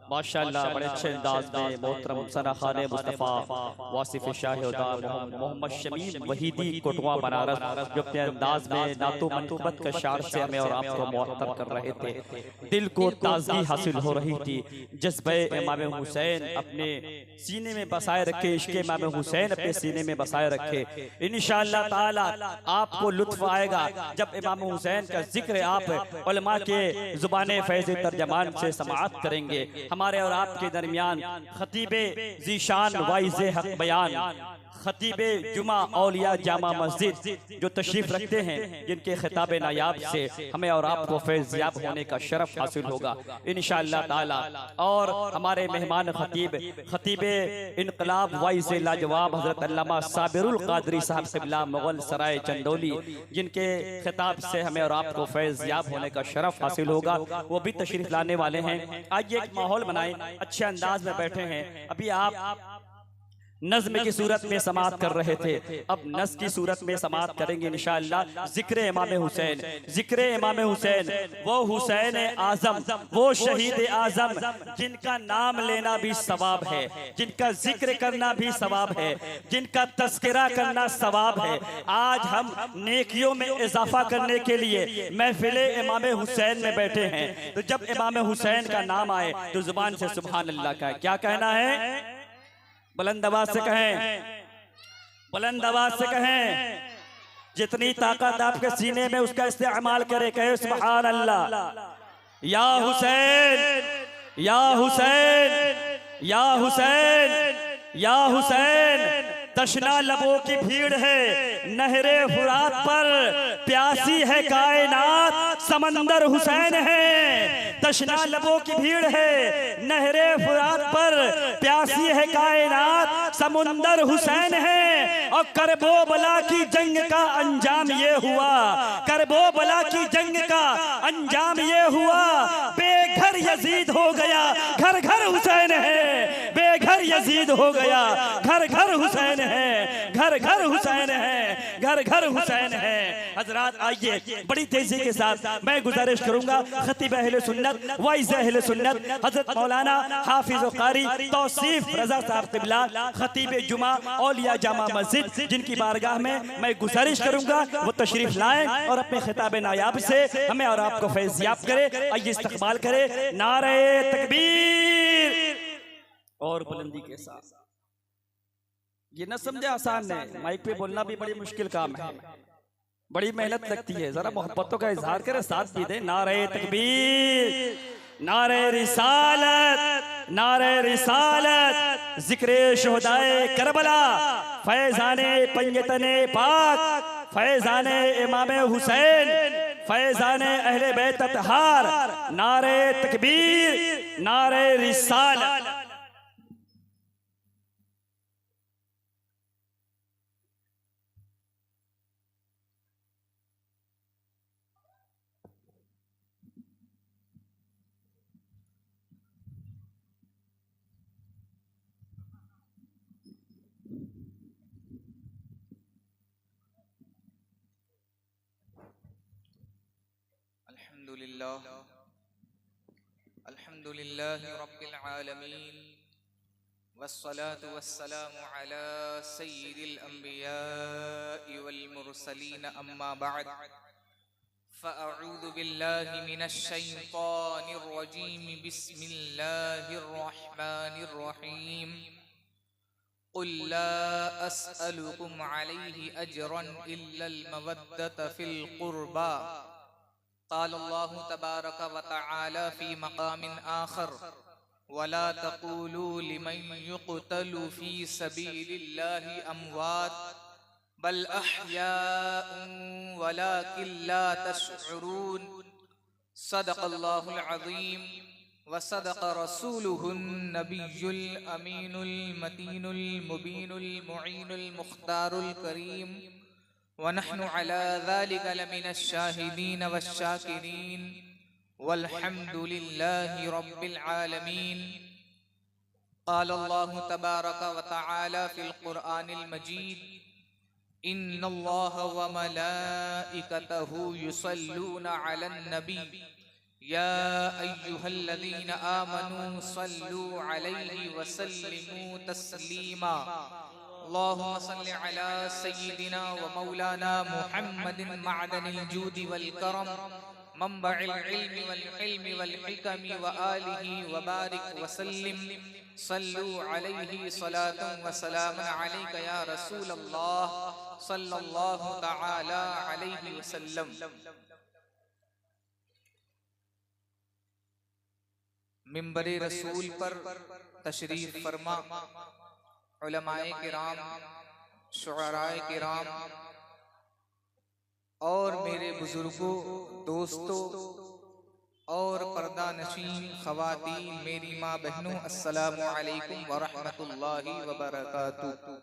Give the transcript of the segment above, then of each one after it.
माशाअल्लाह बड़े अच्छे अंदाज में मोहतरम सना खान मुस्तफ़ा वासिफ शाह मोहम्मद शमीम वहीदी कोटवा बनारस जो अपने अंदाज में नातो मनकूबत के शार से हमें और आपको मुअत्तर कर रहे थे। दिल को ताजगी हासिल हो रही थी। जज्बे इमाम हुसैन अपने सीने में बसाए रखे, इश्क़ इमाम हुसैन अपने सीने में बसाए रखे। इंशाअल्लाह ताला आपको लुत्फ आएगा जब इमाम हुसैन का जिक्र आप उलमा के ज़ुबाने फैज़ तर्जमान से समाअत करेंगे। हमारे और आपके दरमियान खतीबे ज़ीशान वाइज़े हक बयान खतीबे जुमा औलिया जामा मस्जिद जो तशरीफ रखते हैं, जिनके खिताब नायाब से हमें और आपको फैज़याब होने का शरफ हासिल होगा इंशाअल्लाह ताला। और हमारे मेहमान खतीबे इनकलाब वाइज़े लाजवाब हज़रत अल्लामा साबिरुल क़ादरी साहब क़िबला मुग़ल सराय चंदौली, जिनके खिताब से हमें और आपको फैज़याब होने का शरफ हासिल होगा, वो भी तशरीफ लाने वाले हैं। आइए एक माहौल बनाएं, अच्छे अंदाज में बैठे हैं। अभी आप नज़्म की सूरत में समाअत कर रहे थे, अब नज़्म की सूरत में समाअत करेंगे इंशाअल्लाह। ज़िक्र इमाम हुसैन, ज़िक्र इमाम हुसैन, वो हुसैन आज़म, वो शहीद आज़म जिनका नाम लेना भी सवाब है, जिनका जिक्र करना भी सवाब है, जिनका तज़किरा करना सवाब है। आज हम नेकियों में इजाफा करने के लिए महफिल इमाम हुसैन में बैठे हैं, तो जब इमाम हुसैन का नाम आए तो ज़ुबान से सुभान अल्लाह का क्या कहना है? बुलंद आवाज से कहें, बुलंद आवाज से कहें, जितनी ताकत आपके सीने में उसका इस्तेमाल करें, कहे सुभान अल्लाह। या हुसैन, या हुसैन, या हुसैन, या हुसैन। तशना लबों की भीड़ है नहरे फुरात पर, प्यासी है कायनात समंदर हुसैन है। तशना लबों की भीड़ है नहरे फुरात पर, प्यासी है कायनात समुंदर हुसैन है। और करबो बला की जंग का अंजाम ये हुआ, करबो बला की जंग का अंजाम ये हुआ, बेघर यजीद हो गया घर घर हुसैन है, बेघर यजीद हो गया घर घर हुसैन है, घर घर हुसैन है, घर घर हुसैन है। हजरात आइए बड़ी तेजी के साथ मैं गुजारिश करूंगा खतीब अहले सुन्नत वाइज़ अहले सुन्नत हजरत मौलाना हाफिज कारी तौसीफ रजा साहब क़िबला खतीब जुमा औलिया जामा मस्जिद, जिनकी बारगाह में मैं गुजारिश करूंगा वो तशरीफ लाएं और अपने खिताब नायाब से हमें और आपको फैज़याब करे। आइए इस्तक़बाल करे नारे तकबीर और बुलंदी के साथ। ये न समझे आसान है, माइक पे बोलना भी बड़ी मुश्किल काम है, बड़ी मेहनत लगती है। जरा मोहब्बतों का इजहार करे, साथ भी दे। नारे तकबीर, नारे रिसालत, नारे रिसालत, जिक्रे शुहदाए करबला, फैजाने पंजतने पाक, फैजाने इमाम हुसैन, फैजाने अहले बैत अतहार। नारे तकबीर, नारे रिसालत। अल्हम्दुलिल्लाह रब्बिल आलमीन वस्सलातु वस्सलामु अला सय्यिदिल अंबिया'i वल मुरसलीन अम्मा बअद फ़अऊज़ु बिल्लाहि मिनश शैतानिर रजीम बिस्मिल्लाहिर रहमानिर रहीम क़ुल ला अस्अलुकुम अलैहि अजरन इल्लल मवद्दत फ़िल क़ुरबा क़ाल अल्लाहु तबारक व तआला फ़ी मक़ामिन आख़र वला तक़ूलू लिमन युक़तलु फ़ी सबीलिल्लाहि अमवात बल अहयाउन वलाकिन ला तशउरून सदक़ल्लाहुल अज़ीम व सदक़ रसूलुहुन नबियुल अमीनुल मतीनुल मुबीनुल मुईनुल मुख्तारुल करीम व नहनु अला ज़ालिका लमिनश शाहिदीन वश्शाकिरीन वल्हम्दुलिल्लाहि रब्बिल आलमीन। क़ाल अल्लाहु तबारक व तआला फ़िल क़ुरआनिल मजीद इन्नल्लाह व मलाइकतहु युसल्लूना अलन नबी या अय्युहल्लज़ीना आमनू सल्लू अलैहि वसल्लिमू तस्लीमा। अल्लाहुम्मा सल्लि अला सय्यिदिना व मौलाना मुहम्मदिन मअदनिल जूदि वल करम मंबइल इल्मि वल हिल्मि वल हिकमि व आलिहि व बारिक वसल्लिम। सल्लू अलैहि सलातन व सलामन अलैका या रसूल अल्लाह सल्लल्लाहु तआला अलैहि वसल्लम। मिंबरे रसूल पर तशरीफ फरमा उलमाए किराम, शुअराए किराम और मेरे बुजुर्गों, दोस्तों और पर्दा नशीन खवातीन, मेरी माँ बहनों, अस्सलामु अलैकुम व रहमतुल्लाहि व बरकातुहू।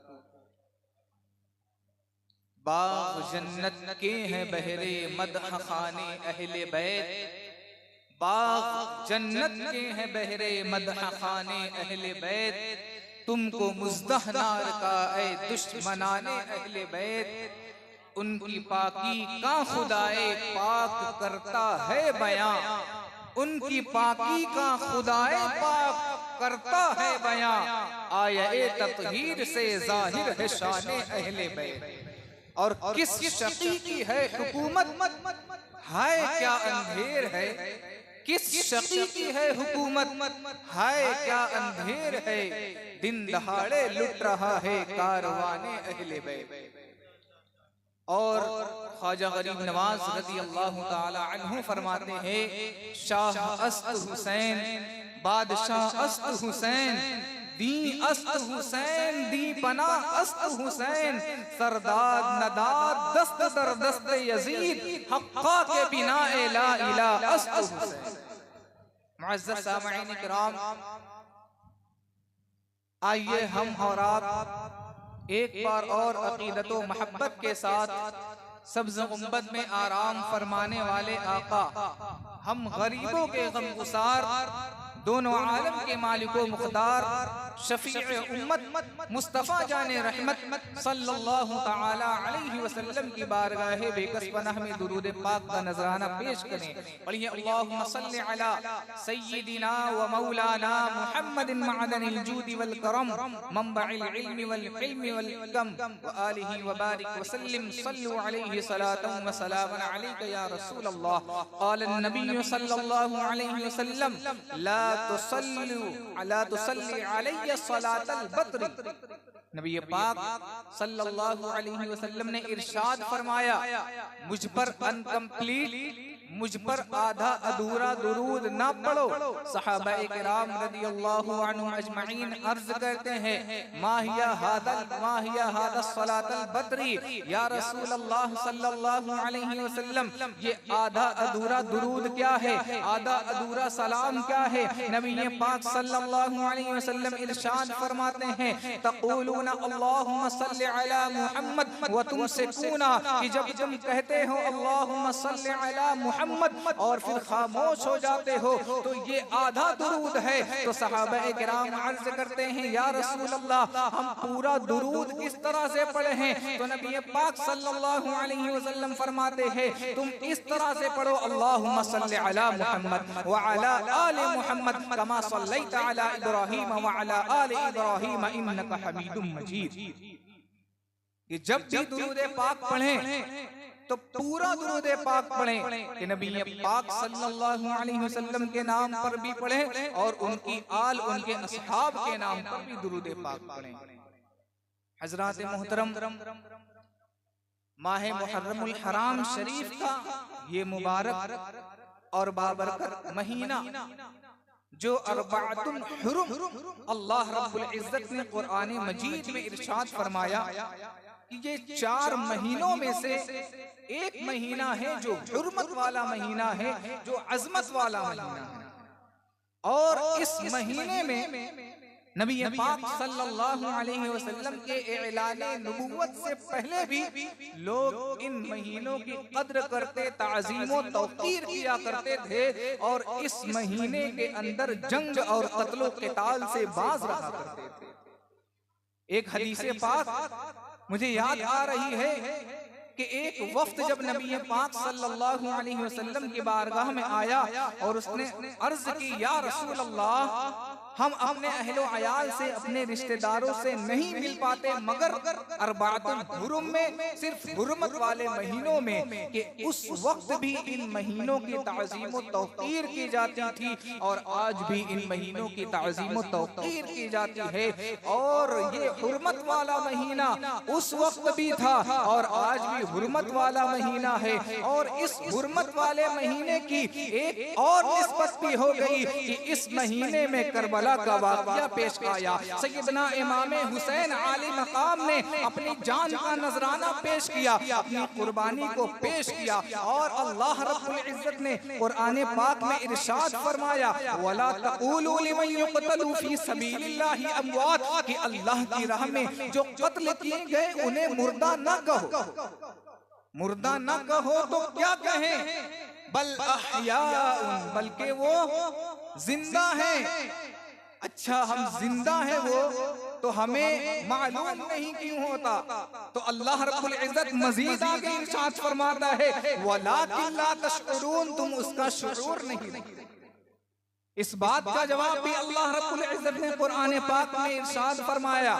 बाग़ जन्नत के हैं बहरे मदह खाने अहले बैत, बाग़ जन्नत के हैं बहरे मदह खाने अहले बैत, तुमको मुज़्दह नार का ऐ दुश्मनाने अहले बैत। उनकी पाकी का खुदाए पाक करता है बयां, उनकी पाकी का खुदाए पाक करता है बयां। आये तत्हीर से जाहिर है शाने अहले बैत। और किस शकी की है हुकूमत, हाय क्या अंधेर है, किस शकी की है हुकूमत, हाय क्या अंधेर है। दिन दहाड़े लुट रहा है कारवाने अहले बैत। और ख्वाजा गरीब नवाज रज़ी अल्लाह ताला अन्हु फरमाते हैं, शाह अस्त हुसैन, बादशाह अस्त हुसैन, दी अस्त हुसैन, दी पना अस्त हुसैन, सरदार नदार दस्त दर दस्त यजीद, हक्का के बिना ला इला अस्त हुसैन। मुअज़्ज़ज़ सामईन किराम, आइए हम और आप एक बार और अकीदत व मोहब्बत के साथ सब्ज़ गुंबद में आराम फरमाने वाले आका, हम गरीबों के गमगुसार, दोनों आलम के मालिको मुख्तार, शफीए उम्मत मुस्तफ़ा जाने रहमत सल्लल्लाहु तआला अलैहि वसल्लम की बारगाह बेकस पनाह में दुरूद पाक का नजराना पेश करें। पढ़िए अल्लाहुम्मा सल्लि अला सय्यिदिना व मौलाना मुहम्मदिन मअदनिल जूदि वल करम मंबइल इल्मि वल हिल्मि वल हिकम व आलिहि व बारिक वसल्लिम। सल्लु अलैहि सलातन व सलामन अलैका या रसूल अल्लाह। क़ाल नबी सल्लल्लाहु अलैहि वसल्लम, ला तुसल्ली अलैहि सलातल बत्री। नबी पाक सल्लल्लाहु अलैहि वसल्लम ने इरशाद फरमाया, मुझ पर अनकम्प्लीट, मुझ पर आधा अधूरा दुरूद ना पढ़ो। सहाबाए किराम रज़ियल्लाहु अन्हुम अजमईन अर्ज करते हैं, माहिया हादा सलातल बदरी, या रसूल अल्लाह सल्लल्लाहु अलैहि वसल्लम, ये आधा अधूरा दुरूद क्या है, आधा अधूरा सलाम क्या है। नबी पाक सल्लल्लाहु अलैहि वसल्लम इरशाद फरमाते हैं, तक़ूलूना अल्लाहुम्मा सल्लि अला मुहम्मद व तुमसिकूना, कि जब तुम कहते हो अल्लाहुम्मा सल्लि अला मुहम्मद और फिर खामोश हो जाते हो तो ये आधा दुरूद है। तो सहाबाए किराम अर्ज करते हैं, या रसूल अल्लाह, हम पूरा दुरूद किस तरह से पढ़े हैं। तो नबी पाक सल्लल्लाहु अलैहि वसल्लम फरमाते हैं, तुम इस तरह से पढ़ो, अल्लाहुम्मा सल्लि अला मुहम्मद व अला आलि मुहम्मद कमा सल्लैता अला इब्राहीम व अला आलि इब्राहीम इन्नका हमीदुम मजीद। कि जब भी दुरूद पाक पढ़ें तो पूरा दुरूद पाक पढ़ें, कि नबी पाक सल्लल्लाहु अलैहि वसल्लम के नाम पर भी पढ़ें और उनकी आल, उनके असहाब के नाम पर भी दुरूद पाक पढ़ें। हज़रात मोहतरम, माह मुहर्रमुल हराम शरीफ का ये मुबारक और बाबरकत महीना, जो अरबाअतुन हुरुम, अल्लाह रब्बुल इज्जत ने कुरान मजीद में इरशाद फरमाया कि ये 4 महीनों में से एक महीना है जो हुर्मत वाला महीना है, जो अजमत वाला महीना है। और इस महीने में नबी पाक सल्लल्लाहु अलैहि वसल्लम के ऐलाने नबुव्वत से पहले भी लोग इन महीनों की कद्र करते, ताज़ीम और तौक़ीर किया करते थे और इस महीने के अंदर जंग और कत्लो क़िताल से बाज रहा करते थे। एक हदीस पाक मुझे याद आ रही है कि एक वक्त जब नबी पाक सल्लल्लाहु अलैहि वसल्लम की बारगाह में आया और उसने अर्ज की, या रसूल अल्लाह, हम अपने अहलो अयाल से, अपने रिश्तेदारों से नहीं मिल पाते मगर अरबातुल हुरुम में, सिर्फ हुर्मत वाले महीनों में, कि उस वक्त भी इन महीनों की ताज़ीम व तौक़ीर की जाती थी और आज भी इन महीनों की ताज़ीम व तौक़ीर की जाती है। और ये हुर्मत वाला महीना उस वक्त भी था और आज भी हुर्मत वाला महीना है। और इस हुर्मत वाले महीने की एक और निस्बत भी हो गई कि इस महीने में करबला का वाक़या पेश आया। सैयदना इमाम हुसैन आली मकाम ने अपनी जान का नजराना पेश किया, अपनी कुर्बानी को पेश किया। और अल्लाह रब्बुल इज्जत ने कुरान पाक में इरशाद फरमाया, वला तक़ूलू लिमन युक़तलू फी सबीलिल्लाहि अमवात, कि अल्लाह की राह में जो कत्ल किए गए उन्हें मुर्दा न कहो। मुर्दा न कहो तो क्या कहें, बल अहया, बल्कि वो जिंदा है। अच्छा, हम जिंदा है वो तो हमें मालूम नहीं क्यों होता? तो अल्लाह रब्बुल इज्जत मजीद आगे इरशाद फरमाता है, वलाकिन ला तशउरून, तुम उसका शुऊर नहीं। इस बात का जवाब भी अल्लाह रब्बुल इज्जत ने कुरान पाक में इरशाद फरमाया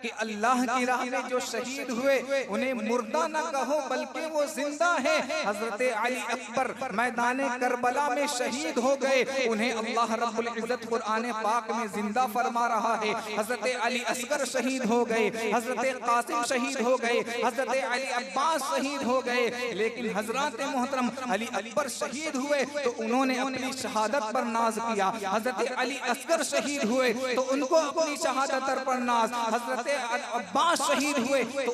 कि अल्लाह की राह में जो शहीद हुए उन्हें मुर्दा न कहो बल्कि वो जिंदा है। हजरत अली अकबर मैदान करबला में शहीद हो गए, उन्हें अल्लाह रब्बुल इज्जत कुरान पाक में जिंदा फरमा रहा है। हजरत अली असगर शहीद हो गए, हजरत कासिम शहीद हो गए, हजरत अली अब्बास शहीद हो गए, लेकिन हजरत मोहतरम अली अकबर शहीद हुए तो उन्होंने अपनी शहादत पर नाज किया। हजरत अली असगर शहीद हुए तो उनको अपनी शहादत पर नाज, हजरत अब्बास शहीद हुए तो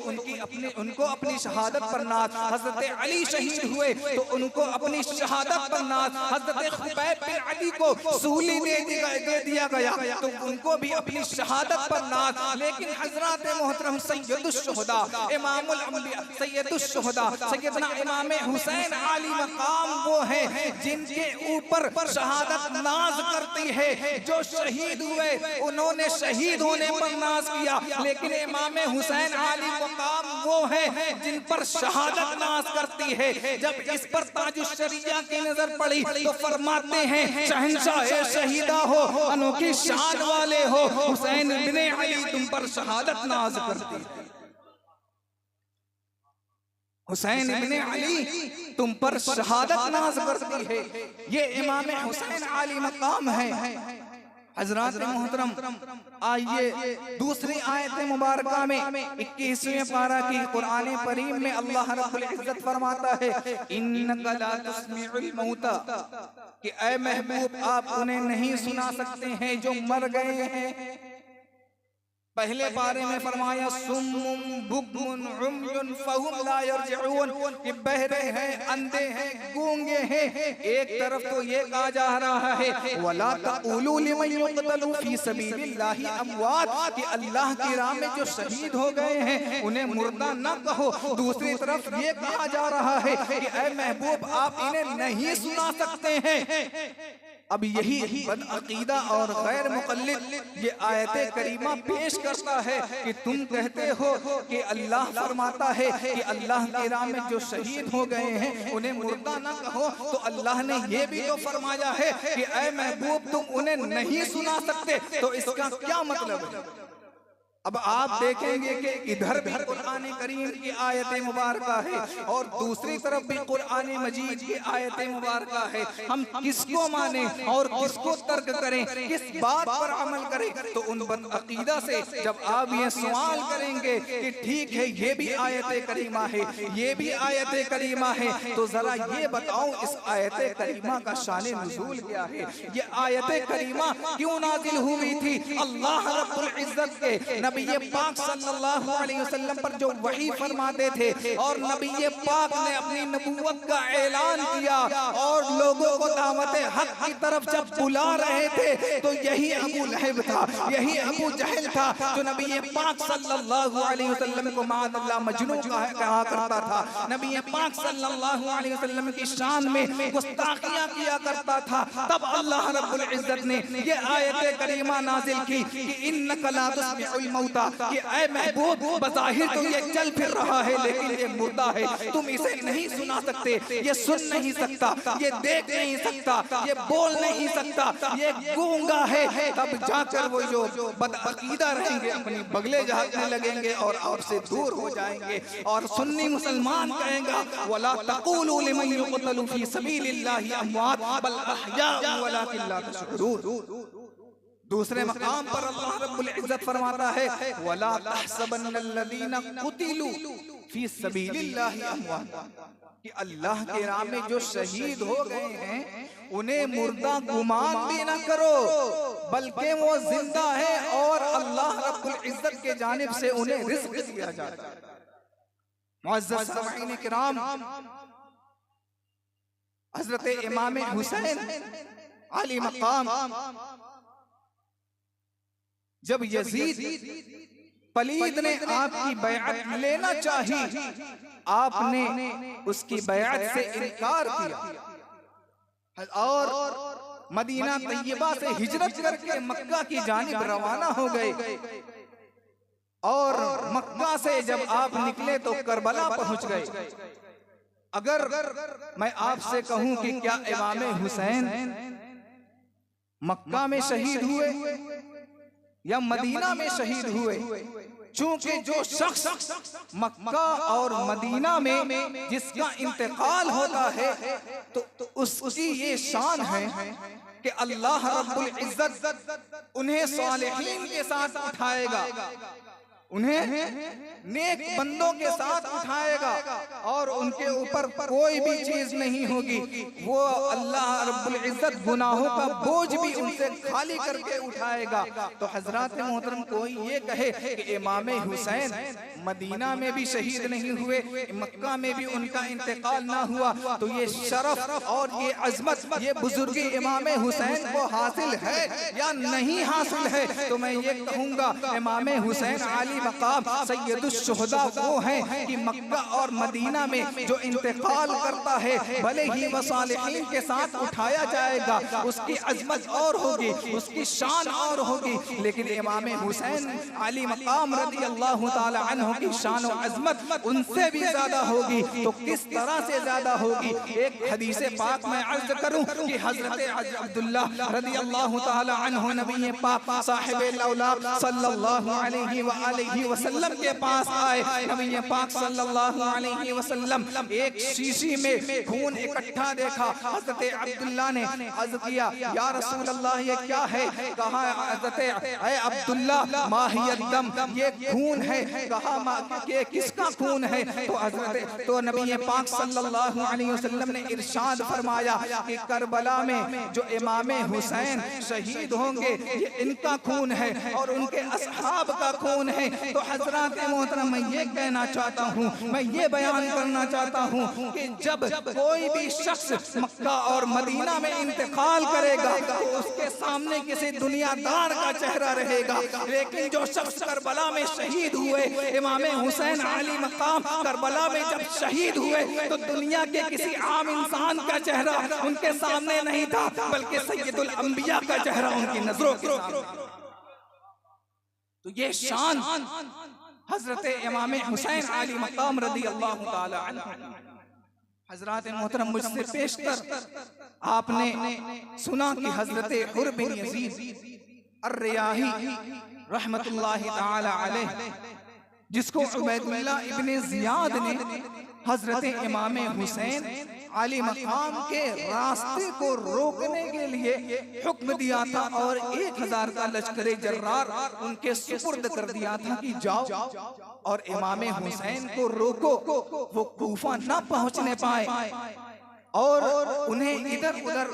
उनको अपनी शहादत पर नाज, हजरत अली शहीद हुए तो उनको अपनी शहादत पर नाज, हजरत खुबैब बिन अली को सूली दे दिया गया तो उनको भी अपनी शहादत पर नाज। लेकिन हजरत मोहतरम सैयदुश शुहदा, इमामुल अंबिया, सैयदुश शुहदा, सैयदना इमाम हुसैन आली मकाम वो हैं जिनके ऊपर शहादत नाज करती है। जो शहीद हुए उन्होंने शहीद होने पर नाज किया, लेकिन इमाम हुसैन आली मकाम वो है जिन पर शहादत नाज करती है। जब इस पर ताजुश शरिया की नजर पड़ी तो फरमाते हैं, शहंशाह शहीदा हो, अनोखी शान वाले हो, हुसैन इब्ने अली तुम पर शहादत नाज करती है। हुसैन इब्ने अली तुम पर शहादत नाज करती है। ये इमाम हुसैन आली मकाम है। हजरात मोहतरम, आइए दूसरी आयत मुबारका में 21वें पारा की कुरान करीम में अल्लाह रब्बुल इज्जत फरमाता है, इन्नका ला तुस्मिउल मौता, कि ऐ महबूब आप उन्हें नहीं सुना सकते हैं जो मर गए हैं। पहले पारे में फरमाया सुम्मुम बुक्मुन उम्युन फहुम ला यरजिऊन, कि बहरे हैं, अंधे हैं, गूंगे हैं। एक तरफ तो ये कहा जा रहा है वला तक़ूलू लिमन युक़तलू फी सबीलिल्लाहि अमवात, कि अल्लाह की राह में जो शहीद हो गए हैं उन्हें मुर्दा न कहो। दूसरी तरफ ये कहा जा रहा है कि ऐ महबूब आप इन्हें नहीं सुना सकते हैं। अब यही बदअकीदा और गैर मुक़ल्लिद ये आयत करीमा पेश करता है कि तुम कहते हो कि अल्लाह फरमाता है कि अल्लाह की राह में जो शहीद हो गए हैं उन्हें मुर्दा ना कहो, तो अल्लाह ने ये भी तो फरमाया है कि ऐ महबूब तुम उन्हें नहीं सुना सकते। तो इसका क्या मतलब है? अब आप देखेंगे कि इधर भी कुरान करीम की आयत मुबारका है और दूसरी तरफ भी कुरान मजीद की आयत मुबारका है। हम किसको माने और किसको तर्क करें, किस बात पर अमल करें? तो उन बदअकीदा से जब आप ये सवाल करेंगे कि ठीक है ये भी आयत करीमा है, ये भी आयत करीमा है, तो जरा ये बताओ इस आयत करीमा का शान नुज़ूल क्या है? ये आयत करीमा क्यों नाजिल हुई थी? अल्लाह रब्बुल इज्जत के नबी पाक सल्लल्लाहु अलैहि वसल्लम पर जो वही फरमाते थे और नबी पाक ने अपनी नबूवत का ऐलान किया और लोगों को दावत हक की तरफ जब बुला रहे थे तो यही अबू लहब था, यही अबू जहल था जो नबी पाक सल्लल्लाहु अलैहि वसल्लम को माअल्लाह मजनू कहा करता था। नबी पाक सल्लल्लाहु अलैहि वसल्लम की शान में गुस्ताखियां किया करता था। तब अल्लाह रब्बुल इज्जत ने ये आयत करीमा नाजिल की कि इन्नका ला तुस्मिउल टूटा कि ऐ महबूब, बज़ाहिर तो ये चल फिर रहा है लेकिन ये मुर्दा है, तुम इसे नहीं सुना सकते, ये सुन नहीं सकता, ये देख नहीं सकता, ये बोल नहीं सकता, ये गूंगा है। तब जाकर वो जो बदअकीदा रहेंगे अपनी बगले झाड़ने लगेंगे और आपसे दूर हो जाएंगे। और सुन्नी मुसलमान कहेगा वला तक़ूलू लिमन युक़तलू फी सबीलिल्लाहि अमवात बल अहयाउन वलाकिन ला तशऊरून। दूसरे मकाम पर अल्लाह रब्बुल इज्जत फरमाता है वला तहसबन्नल्लज़ीना क़ुतिलू फी सबीलिल्लाहि अमवात, कि अल्लाह के राह में जो शहीद हो गए हैं उन्हें मुर्दा गुमान भी न करो, बल्कि वो जिंदा है और अल्लाह रब्बुल इज्जत के जानिब से उन्हें रिज़्क़ दिया जाता है। मुअज़्ज़ज़ सामईन किराम, हज़रत इमाम हुसैन आली मकाम जब यजीद पलीद ने आपकी बैअत लेना चाही, आपने उसकी बैअत से इनकार किया और मदीना तैयबा से हिजरत करके मक्का की जानिब रवाना हो गए। और मक्का से जब आप निकले तो करबला पहुंच गए। अगर मैं आपसे कहूं कि क्या इमाम हुसैन मक्का में शहीद हुए या मदीना में शहीद हुए, चूंकि जो शख्स मक्का और मदीना में जिसका इंतकाल होता है तो उसकी ये शान है कि अल्लाह रब्बुल इज्जत उन्हें सालिहीन के साथ उठाएगा, उन्हें नेक बंदों के साथ उठाएगा और उनके ऊपर कोई भी चीज नहीं होगी। वो अल्लाह रब्बुल इज्जत गुनाहों का बोझ भी उनसे खाली करके उठाएगा। तो हजरात मोहतरम, कोई ये कहे कि इमाम हुसैन मदीना में भी शहीद नहीं हुए, मक्का में भी उनका इंतकाल ना हुआ, तो ये शरफ और ये अजमत, ये बुजुर्गी इमाम हुसैन को हासिल है या नहीं हासिल है? तो मैं ये कहूँगा इमाम हुसैन आली मकाम सैयदुश्शुहदा वो हैं कि मक्का और मदीना में जो इंतकाल करता है भले ही वसालिहीन के साथ उठाया जाएगा, उसकी अजमत और होगी, उसकी शान और होगी, लेकिन इमाम हुसैन आली मकाम रज़ी अल्लाह ताला अन्हु की शान और अजमत उनसे भी ज्यादा होगी। तो किस तरह से ज्यादा होगी? एक हदीस पाक में अर्ज करूं कि हजरत अब्दुल्ला रज़ी अल्लाह ताला अन्हु नबी पाक साहिब लौलाद सल्लल्लाहु अलैहि व आलिहि वसल्लम के पास आए। नबी पाक सल्लल्लाहु अलैहि वसल्लम एक शीशी में खून इकट्ठा देखा। हजरत अब्दुल्ला ने अर्ज किया या रसूल अल्लाह ये क्या है? कहा हजरत ऐ अब्दुल्ला माहियत दम, ये खून है। कहा कि किसका खून है? तो नबी पाक सल्लल्लाहु अलैहि वसल्लम ने इरशाद फरमाया कि करबला में जो इमाम हुसैन शहीद होंगे ये इनका खून है और उनके असहाब का खून है। तो हजरात मोहतरम, मैं ये कहना चाहता हूँ, मैं ये बयान करना चाहता हूँ कि जब कोई भी शख्स मक्का और मदीना में इंतकाल करेगा तो उसके सामने किसी दुनियादार का चेहरा रहेगा, लेकिन जो शख्स करबला में शहीद हुए, इमाम हुसैन आली मकाम करबला में जब शहीद हुए तो दुनिया के किसी आम इंसान का चेहरा उनके सामने नहीं था, बल्कि सैयदुल अंबिया का चेहरा उनकी नजरों के सामने। तो ये शान हजरत इमाम हुसैन आली मकाम रज़ी अल्लाह ताला अन्हु। हजरत मोहतरम, मुझसे पेशतर आपने सुना कि हजरत हुर बिन यजीद अर्रियाही रहमतुल्लाहि ताला अलैह, जिसको उबैदुल्लाह इब्ने जियाद ने हजरत इमाम हुसैन आली मकाम के रास्ते को रोकने के लिए हुक्म दिया था और 1000 का लश्कर जर्रार उनके सुपुर्द कर दिया था कि जाओ और इमाम हुसैन को रोको, वो कूफा न पहुंचने पाए और उन्हें इधर उधर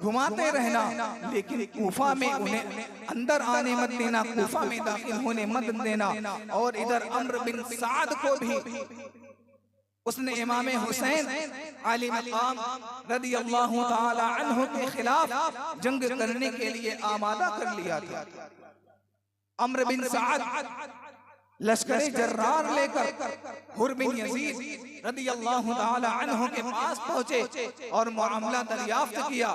घुमाते रहना, लेकिन कूफा में उन्हें अंदर आने मत देना, कूफा में दाखिल होने मत देना। और इधर अम्र बिन साद को भी उसने इमाम हुसैन आली मकाम रज़ी अल्लाह ताला अन्हु के खिलाफ जंग करने के लिए आमादा कर लिया था। अम्र बिन साद लश्कर जर्रार लेकर हुर बिन यजीद रदियल्लाहु ताला अन्हु के पास पहुंचे और मामला दरियाफ्त किया।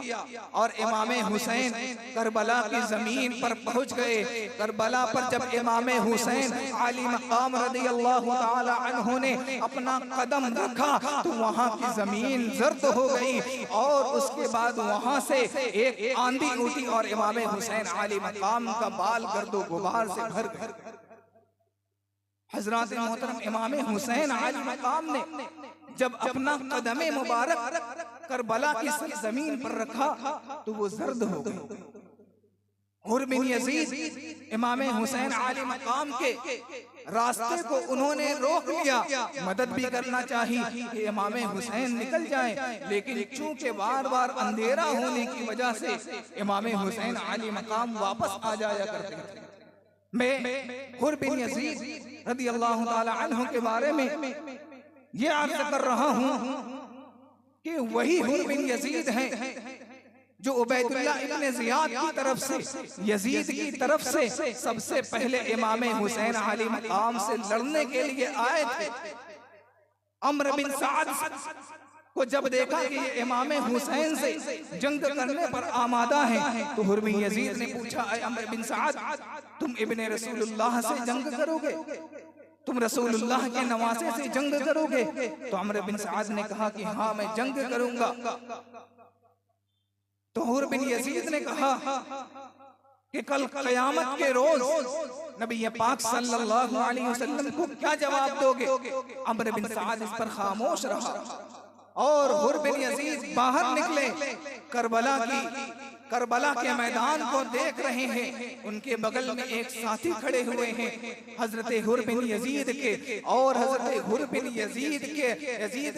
और इमाम हुसैन करबला की जमीन पर पहुंच गए। करबला पर जब इमाम हुसैन आली मकाम रदियल्लाहु ताला अन्हु ने अपना कदम रखा तो वहाँ की जमीन जर्द हो गई और उसके बाद वहाँ से एक आंधी उठी और इमाम हुसैन आली मकाम का बाल गर्दो गुबार से भर गया। हजरत मोहतरम इमाम हुसैन आली मकाम ने जब अपना कदम मुबारक करबला की जमीन पर रखा तो वो जर्द हो गई। हुर बिन यजीद इमाम हुसैन आली मकाम के रास्ते को उन्होंने रोक लिया। मदद भी करना चाहिए कि इमाम हुसैन निकल जाएं, लेकिन चूंकि बार बार अंधेरा होने की वजह से इमाम हुसैन आली मकाम वापस आ जाया करते थे। मैं हुर बिन यजीद रदियल्लाहु ताला अन्हु के बारे में ये अर्ज कर रहा हूँ कि वही हुर बिन यजीद हैं जो उबैदुल्लाह इब्न ज़ियाद की तरफ से यजीद की तरफ से सबसे पहले इमाम हुसैन आली मकाम से लड़ने के लिए आए थे। अम्र बिन साद को जब देखा कि ये इमाम हुसैन से जंग करने पर आमादा है तो हुर बिन यजीद ने पूछा, अम्र बिन साद, तुम इब्ने रसूलुल्लाह से जंग करोगे? तुम रसूलुल्लाह के नवासे से जंग करोगे? तो अम्र बिन साद ने कहा कि हाँ, मैं जंग करूंगा। तो हुर बिन यजीद ने कहा कि कल क़यामत के रोज नबी पाक सल्लल्लाहु अलैहि वसल्लम को क्या जवाब दोगे? अम्र बिन साद इस पर खामोश रहा और हुर बिन यजीद बाहर निकले। करबला के मैदान को देख रहे हैं। उनके बगल में एक साथी खड़े हुए हैं हजरत हुर बिन यजीद के, और हजरत हुर बिन यजीद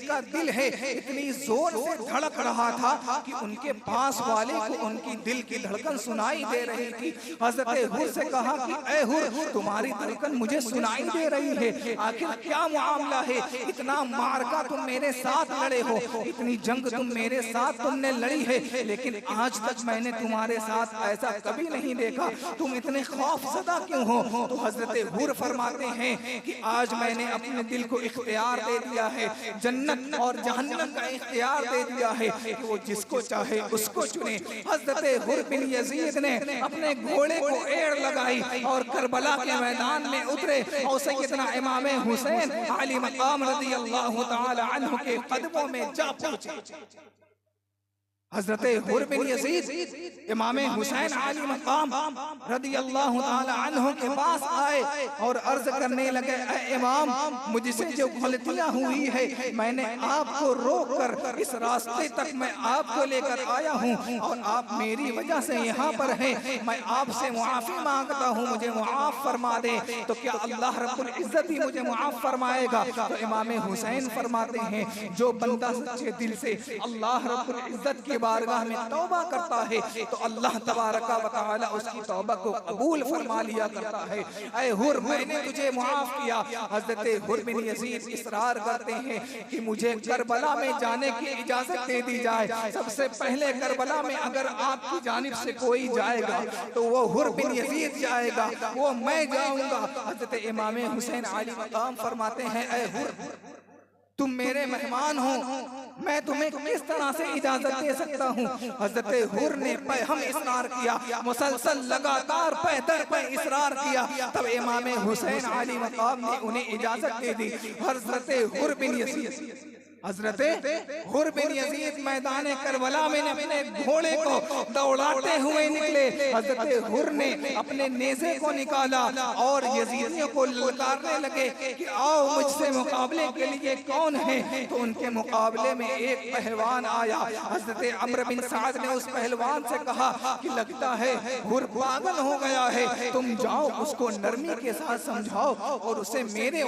का दिल है इतनी जोर से धड़क रहा था कि उनके पास वाले को उनकी दिल की धड़कन सुनाई दे रही थी। हजरत हुर से कहा कि ऐ हुर, तुम्हारी धड़कन मुझे सुनाई दे रही है, आखिर क्या मामला है? इतना मारका तुम मेरे साथ लड़े हो, इतनी जंग तुम मेरे साथ तुमने लड़ी है, लेकिन आज तक मैंने तुम्हारे साथ ऐसा कभी नहीं देखा। तुम इतने खौफज़दा क्यों हो? तो हजरत हुर फरमाते हैं कि आज मैंने अपने दिल को इख्तियार दे दिया है, जन्नत और जहन्नम का इख्तियार दे दिया है कि वो जिसको चाहे उसको चुने। हजरत हुर बिन यजीद ने अपने घोड़े को एड़ लगाई और करबला के मैदान में उतरे और सैयदना इमाम हुसैन आली मकाम रदियल्लाहु ताला अन्हु के कदमों में जा पहुंचे। हजरत हुर बिन यजीद इमाम हुसैन आली मकाम रदियल्लाहु ताला अन्हु के पास आए और अर्ज करने लगे, ऐ इमाम, मुझसे जो गलतियां हुई है मैंने आपको रोक कर इस रास्ते तक मैं आपको लेकर आया हूँ और आप मेरी वजह से यहाँ पर हैं। मैं आपसे मुआफी मांगता हूँ, मुझे मुआफ फरमा दे। तो क्या अल्लाह रब्बुल इज्जत ही मुझे मुआफ फरमाएगा? तो इमाम हुसैन फरमाते हैं, जो बंदा सच्चे दिल से अल्लाह रब्बुल इज्जत की बारगाह में तौबा करता है तो अल्लाह तबारका व तआला उसकी तौबा को कबूल फरमा लिया करता है। ऐ हुर, मैंने तुझे मुआफ किया। हजरत हुर बिन यजीद इसरार करते हैं कि मुझे करबला में जाने की इजाजत दे दी जाए। सबसे पहले करबला में अगर आपकी जानिब से कोई जाएगा तो वो हुर बिन यजीद जाएगा, वो मैं जाऊंगा। हजरत इमाम हुसैन आली मकाम फरमाते हैं, ऐ हुर, तुम मेरे मेहमान हो, मैं तुम्हें किस तरह से इजाजत दे सकता हूँ? हजरत हुर ने हम इसरार किया, मुसलसल लगातार पे दर पे इसरार किया। तब इमाम हुसैन आली मकाम ने उन्हें इजाजत दे दी। हजरत हुर बिन यजीद मैदान करबला में अपने घोड़े को दौड़ाते हुए निकले। हजरत हुर ने अपने नेज़े को निकाला और यजीदियों को ललकारने लगे कि आओ मुझसे मुकाबले के लिए कौन है? तो उनके मुकाबले में एक पहलवान आया। हजरत अम्र बिन साद ने उस पहलवान से कहा कि लगता है हुर पागल हो गया है, तुम जाओ उसको नरमी के साथ समझाओ और उसे मेरे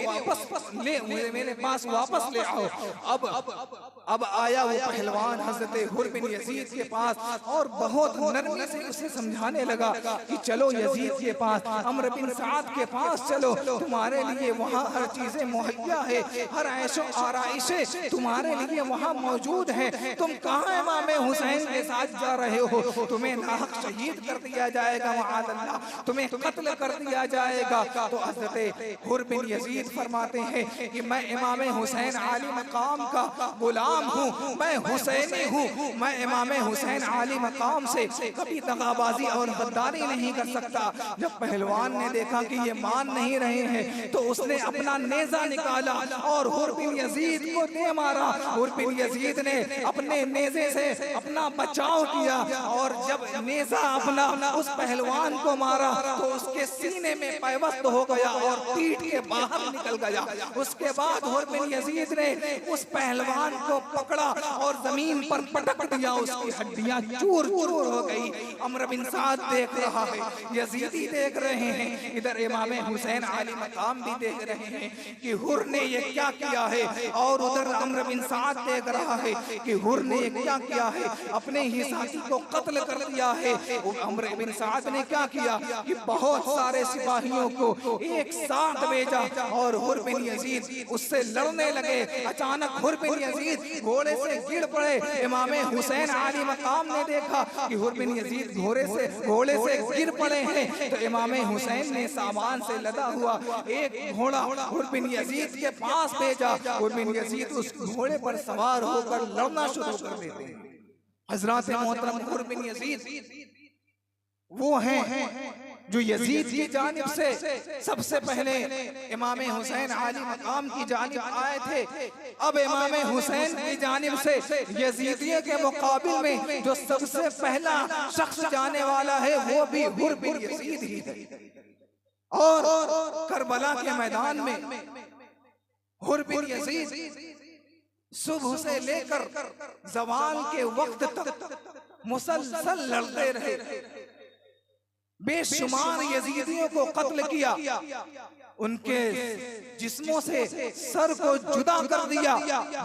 पास वापस ले आओ। अब अब आया वो पहलवान हजरत हुर बिन यजीद के पास और बहुत नरमी से उसे समझाने लगा कि चलो यजीद के पास, अम्र बिन साद के पास चलो, तुम्हारे लिए वहाँ हर चीजें मुहैया है, हर ऐशो आराइशें तुम्हारे लिए वहाँ मौजूद है। तुम कहाँ इमाम हुसैन के साथ जा रहे हो? तुम्हें नाहक शहीद कर दिया जाएगा, मआज़ल्लाह तुम्हें कत्ल कर दिया जाएगा। तो हजरत हुर बिन यजीद फरमाते हैं कि मैं इमाम हुसैन आली मकाम का गुलाम हूँ, मैं हुसैनी हूँ, मैं इमाम हुसैन आली मकाम से कभी दगाबाजी और गद्दारी नहीं कर सकता। जब पहलवान ने देखा कि ये मान नहीं रहे हैं तो उसने अपना नेजा निकाला और हुर बिन यजीद को दे मारा। हुर बिन यजीद ने अपने नेजे से अपना बचाव किया और जब नेजा अपना उस पहलवान को मारा तो उसके सीने में पैवस्त हो गया और पीठ के बाहर निकल गया। उसके बाद हुर बिन यजीद ने उस पहलवान को पकड़ा और जमीन पर पटक दिया, उसकी हड्डियां चूर चूर हो गई। अम्र बिन साद देख रहा है, यजीदी देख रहे हैं, इधर इमाम हुसैन आली मकाम भी देख रहे हैं कि हुर ने ये क्या किया है, और उधर अम्र बिन साद देख रहा है कि हुर ने ये क्या किया है, अपने ही साथी को कत्ल कर दिया है। अम्र बिन साद ने क्या किया कि बहुत सारे सिपाहियों को एक साथ भेजा और हुर बिन यजीद उससे लड़ने लगे। अचानक हुर बिन यजीद घोड़े से गिर पड़े। इमाम हुसैन आली मकाम ने देखा कि हुर बिन यजीद घोड़े से गिर पड़े हैं तो इमाम हुसैन ने सामान से लदा हुआ एक घोड़ा हुर बिन यजीद के पास भेजा। हुर बिन यजीद उस घोड़े पर सवार होकर लड़ना शुरू कर देते हैं। हजरत मोहतरम हुर बिन यजीद वो हैं जो यजीद की जानिब से सबसे पहले इमाम हुसैन आली मकाम की जानिब आए थे। अब इमाम हुसैन की जानिब से यजीदियों के मुकाबिल में जो सबसे पहला शख्स जाने वाला है वो भी हुर बिन यजीद ही है। और करबला के मैदान में हुर बिन यजीद सुबह से लेकर ज़वाल के वक्त तक मुसलसल लड़ते रहे, बेशुमार यजीदियों को कत्ल किया, उनके जिस्मों से सर को जुदा कर दिया।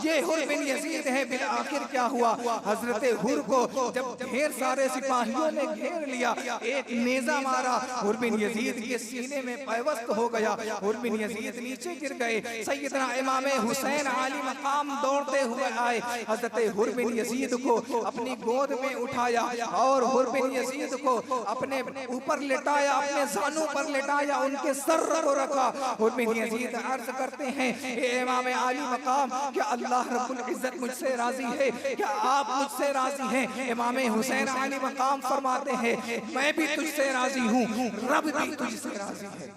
ये हुर बिन यजीद है। फिर आखिर क्या हुआ, हजरत हुर को जब ढेर सारे सिपाहियों ने घेर लिया, एक नेजा मारा, हुर बिन यजीद के सीने में पैवस्त हो गया। हुर बिन यजीद नीचे गिर गए। सैयदना इमाम हुसैन आली मकाम दौड़ते हुए आए, हजरत हुर बिन यजीद को अपनी गोद में उठाया और हुर बिन यजीद को अपने ऊपर लेटाया, अपने जानू पर लेटाया, उनके सर को रखा। हुर बिन यजीद अर्ज करते हैं, इमाम आली मकाम, क्या अल्लाह रब्बुल इज्जत मुझसे राजी है? क्या आप मुझसे राजी हैं? इमाम हुसैन आली मकाम फरमाते हैं, मैं भी तुझसे राजी हूँ, रब भी तुझसे राजी है।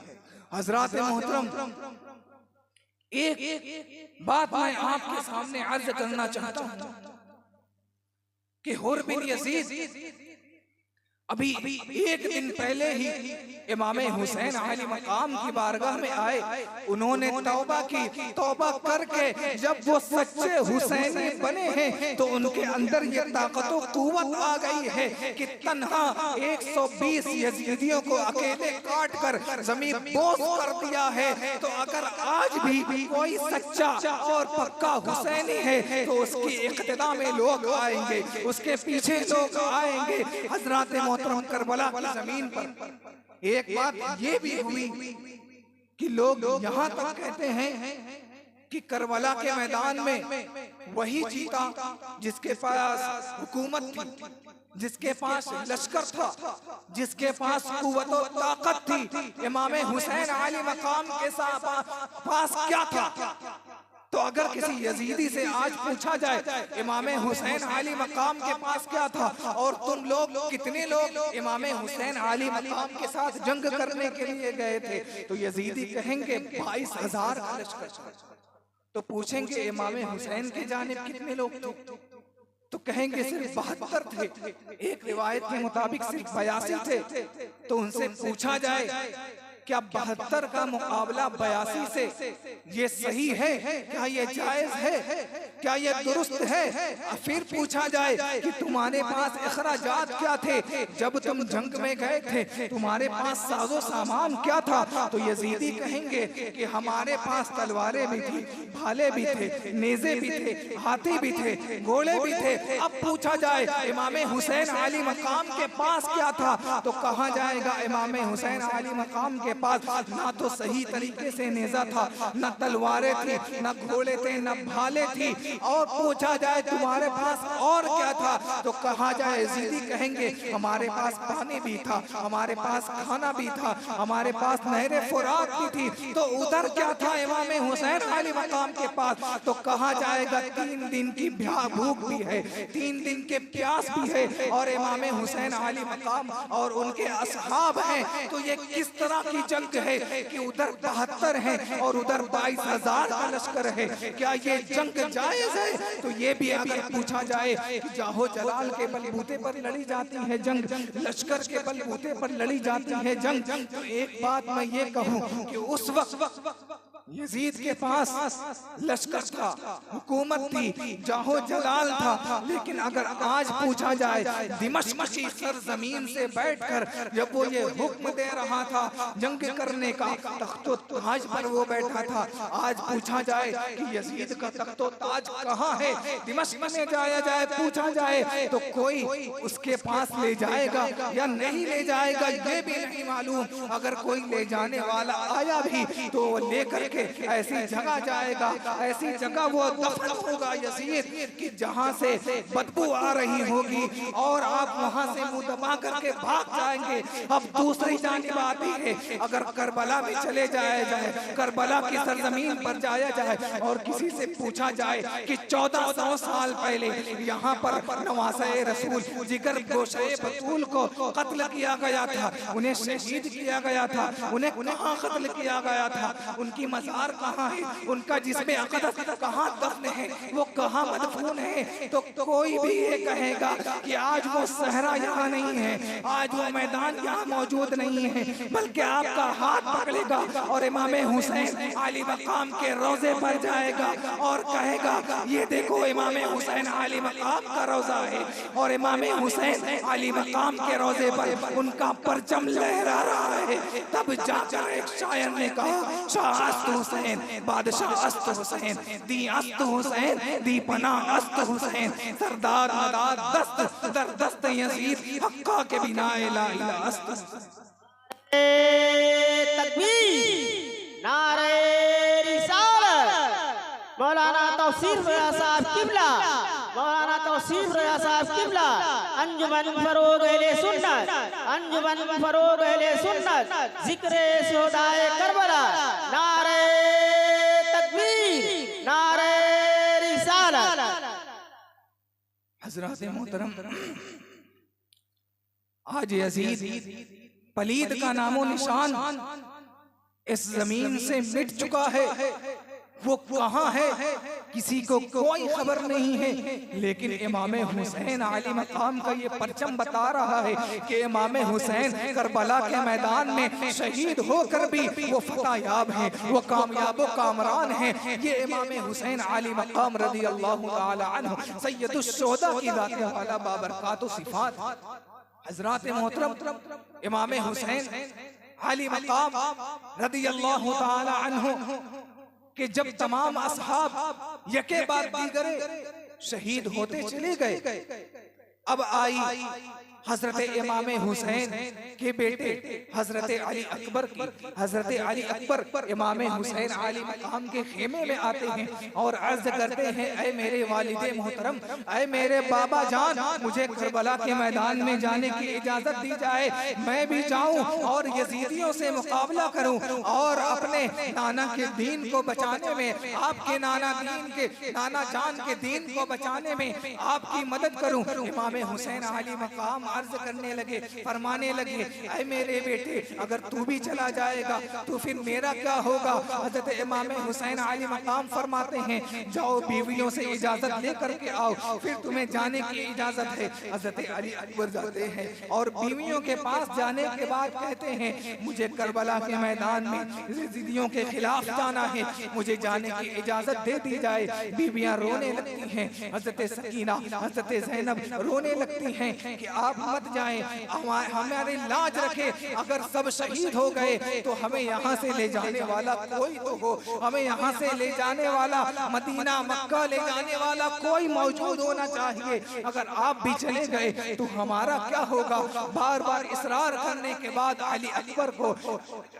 हजरात मोहतरम, एक बात मैं आपके सामने अर्ज करना चाहता हूँ कि हुर बिन यजीद अभी एक दिन पहले ही इमाम हुसैन आली मकाम की बारगाह में आए। उन्होंने तौबा की। तौबा करके जब वो सच्चे हुसैनी बने हैं तो उनके अंदर ये ताकत व कुव्वत आ गई है कि तन्हा 120 यजीदियों को अकेले काट कर जमीन बोस कर दिया है। तो अगर आज भी कोई सच्चा और पक्का हुसैनी है तो उसकी इक्तिदा में लोग आएंगे, उसके पीछे लोग आएंगे। हजरात मोहतरम, करबला की जमीन पर एक बात ये भी हुई कि लोग यहाँ तक कहते हैं कि करबला के मैदान में वही जीता जिसके पास हुकूमत थी, जिसके पास लश्कर था, जिसके पास कुव्वत और ताकत थी। इमाम हुसैन आली मकाम के पास क्या था? तो अगर किसी यजीदी से आज पूछा जाए इमाम हुसैन आली मकाम के पास क्या था और तुम लोग कितने लोग इमाम हुसैन आली मकाम के साथ जंग करने के लिए गए थे, तो यजीदी कहेंगे 22,000 का लश्कर। तो पूछेंगे इमाम हुसैन के जानिब कितने लोग थे, तो कहेंगे सिर्फ 72 थे। एक रिवायत के मुताबिक सिर्फ 82 थे। तो उनसे पूछा जाए क्या 72 का मुकाबला 82 से ये सही है? क्या ये जायज है? क्या ये दुरुस्त है? फिर पूछा जाए कि तुम्हारे पास अखराजात क्या थे जब तुम जंग में गए थे, तुम्हारे पास साजो सामान क्या था? तो यजीदी कहेंगे कि हमारे पास तलवारें भी थी, भाले भी थे, नेज़े भी थे, हाथी भी थे, घोड़े भी थे। अब पूछा जाए इमाम हुसैन आली मकाम के पास क्या था, तो कहा जाएगा इमाम हुसैन आली मकाम के पास ना तो सही तरीके से नेज़ा था, न तलवारें थी, न घोड़े थे, न भाले थी। और पूछा जाए तुम्हारे पास और क्या था, तो कहा जाए यजीदी कहेंगे हमारे पास पानी भी था, हमारे पास खाना भी था, हमारे पास नहरे फुरात भी थी। तो उधर क्या था इमाम हुसैन आली मकाम के पास, तो कहा जाएगा 3 दिन की भूख भी है, 3 दिन के प्यास भी है, और इमाम हुसैन आली मकाम और उनके असहाब हैं। तो ये किस तरह की जंग है कि उधर 72 है और उधर 22,000 का लश्कर है? क्या ये जंग जायज है? तो ये भी अगर पूछा जाए कि जाहो जलाल के बलबूते पर लड़ी जाती है जंग, लश्कर के बलबूते पर लड़ी जाती है जंग, तो एक बात मैं ये कहूं कि उस वक्त यजीद के पास लश्कर का हुकूमत थी, जाहो जलाल था। लेकिन अगर आज पूछा जाए दिमश्क की सरजमीन से बैठकर जब वो ये हुक्म दे रहा था जंग करने का, तख्तो ताज पर वो बैठा था, आज पूछा जाए कि यजीद का तख्तो ताज कहाँ है, दिमश्क में जाया जाए, पूछा जाए तो कोई उसके पास ले जाएगा या नहीं ले जाएगा ये भी नहीं मालूम। अगर कोई ले जाने वाला आया भी तो वो लेकर के ऐसी जगह जाएगा, ऐसी जगह वो दफन होगा यजीद कि जहां से बदबू आ रही होगी और आप वहां से मुंह दबा करके भाग जाएंगे। अब दूसरी जानिब आती है, अगर करबला में चले जाया जाए, करबला की सरजमीन पर जाया जाए और किसी से पूछा जाए कि 1400 साल पहले यहाँ पर नवासे रसूल जिगर गोशे बतूल को कत्ल किया गया था, उन्हें शहीद किया गया था, उन्हें कहाँ कत्ल किया गया था, उनकी मज़ार कहाँ है, उनका जिस्मे अक़दस कहाँ दफन है, वो कहाँ मदफून है? तो कोई भी ये कहेगा कि आज वो सहरा यहाँ नहीं है, आज वो मैदान यहाँ मौजूद नहीं है, बल्कि आपका हाथ पकड़ेगा और इमाम हुसैन आली मकाम के रोजे पर जाएगा और कहेगा ये देखो इमाम हुसैन आली मकाम का रोजा है, और इमाम हुसैन आली मकाम के रोजे पर उनका परचम लहरा रहा है। तब जाकर एक शायर ने कहा शाह अस्त हुसैन बादशाह अस्त हुसैन दी अस्त हुसैन दी पना अस्त हुसैन सरदार मदाद दस्त दर दस्त यजीद हक्का के बिना ला इला अस्त। तकबीर नारे रिसालत मौलाना तौसीफ रज़ा साहब किबला, मौलाना तौसीफ रज़ा साहब किबला, अंजुमन फरोग अहले सुन्नत, अंजुमन फरोग अहले सुन्नत, जिक्र शुहदाए करबला, नारे तकबीर नारे रिसालत। हज़रात मोहतरम, आज यजीद पलीद का नामो निशान इस जमीन से मिट चुका है। वो कहाँ है किसी को कोई खबर नहीं है, लेकिन इमाम हुसैन आली मकाम का ये परचम बता रहा है कि इमाम हुसैन करबला के मैदान में शहीद होकर भी वो फतेहयाब हैं, वो कामयाब व कामरान हैं। ये इमाम हुसैन आली मकाम रज़ी अल्लाहु ताला अन्हु सय्यदुश शुहदा की ज़ात वाला बाबरकात सिफात। हज़रात मोहतरम, इमाम हुसैन आली मकाम रज़ी अल्लाहु ताला अन्हु कि जब तमाम असहाब यके बाद दीगरे शहीद होते चले गए, अब आई हजरत इमाम हुसैन के बेटे हजरत अली अकबर की। हजरत अली अकबर इमाम हुसैन आली मकाम के खेमे में आते हैं और अर्ज करते हैं, ऐ मेरे वालिदे मोहतरम, ऐ मेरे बाबा जान, मुझे करबला के मैदान में जाने की इजाजत दी जाए, मैं भी जाऊं और यजीदियों से मुकाबला करूं और अपने नाना के दीन को बचाने में, आपके नाना जान के दीन को बचाने में आपकी मदद करूं। इमाम हुसैन आली मकाम अर्ज करने लगे, फरमाने लगे, ऐ मेरे बेटे, अगर तू भी चला जाएगा तो फिर मेरा क्या होगा? हजरत इमाम हुसैन अली मकाम फरमाते हैं, जाओ बीवियों से इजाजत लेकर के आओ, फिर तुम्हें जाने की इजाजत है। हजरत अली अकबर जाते हैं और बीवियों के पास जाने के बाद कहते हैं, मुझे करबला के मैदान में यजीदियों के खिलाफ जाना है, मुझे जाने की इजाजत दे दी जाए। बीवियां रोने लगती हैं, हजरत सकीना, हजरत ज़ैनब रोने लगती हैं कि आप मत जाएं, हमारी लाज रखे, अगर सब शहीद हो गए तो हमें यहाँ से ले जाने वाला कोई तो हो, हमें यहाँ से ले जाने वाला, मदीना मक्का ले जाने वाला कोई मौजूद होना चाहिए, अगर आप भी चले गए तो हमारा क्या होगा? बार बार इसरार करने के बाद अली अकबर को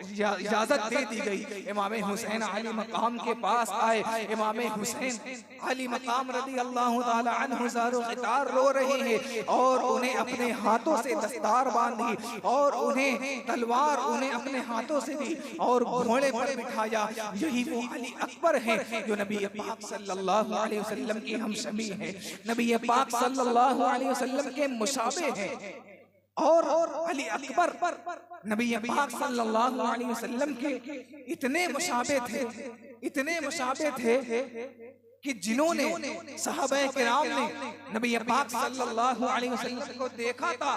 इजाजत दे दी गई। इमाम हुसैन अली मकाम के पास आए, इमाम हुसैन अली मकाम रज़ी अल्लाह ताला अन्हु ज़ारो-ग़ितार रो रहे हैं और उन्हें अपने हाथों से दस्तार बांधी और उन्हें तलवार उन्हें अपने हाथों से दी और घोड़े पर बिठाया। यही वो अली अकबर हैं जो नबी पाक सल्लल्लाहु अलैहि वसल्लम के हमशमी हैं, नबी पाक सल्लल्लाहु अलैहि वसल्लम के मुशाबे हैं। और अली अकबर नबी पाक सल्लल्लाहु अलैहि वसल्लम के इतने मुशाबे थे, इतने मुशाबे थे कि जिन्होंने सहाबाए किराम ने नबी पाक सल्लल्लाहु अलैहि वसल्लम को देखा था,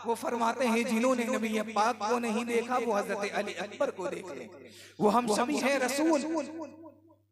वो फरमाते हैं जिन्होंने नबी पाक को नहीं देखा वो हजरत अली अकबर को देखे। वो हम सभी हैं रसूल,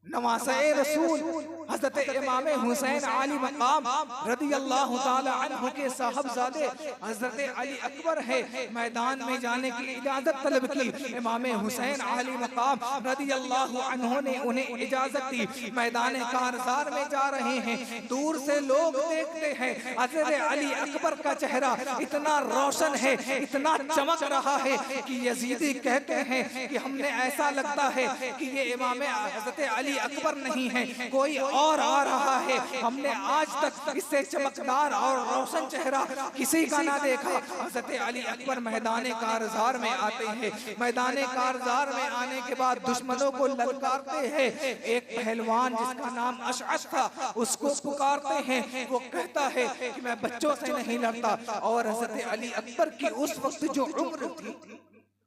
नवासे रसूल, हजरत इमाम हुसैन अली मकाम रज़ी अल्लाह ताला अन्हु के साहबजादे हजरत अली अकबर है। मैदान में जाने की इजाजत तलब की, इमाम हुसैन अली मकाम रज़ी अल्लाह अन्हु ने उन्हें इजाजत दी। मैदान कारज़ार में जा रहे हैं, दूर से लोग देखते हैं हजरत अली अकबर का चेहरा इतना रोशन है, इतना चमक रहा है कि यजीदी कहते हैं कि हमने ऐसा लगता है कि ये इमाम हजरत अली अकबर नहीं है, कोई और आ रहा है, हमने आज तक इससे चमकदार और रोशन चेहरा किसी का ना देखा। हजरत अली अकबर मैदान कारज़ार में आते हैं, मैदान कारज़ार में आने के बाद दुश्मनों को ललकारते हैं। एक पहलवान जिसका नाम अशअस था उसको पुकारते हैं, वो कहता है कि मैं बच्चों से नहीं लड़ता। और हजरत अली अकबर की उस वक्त जो उम्र थी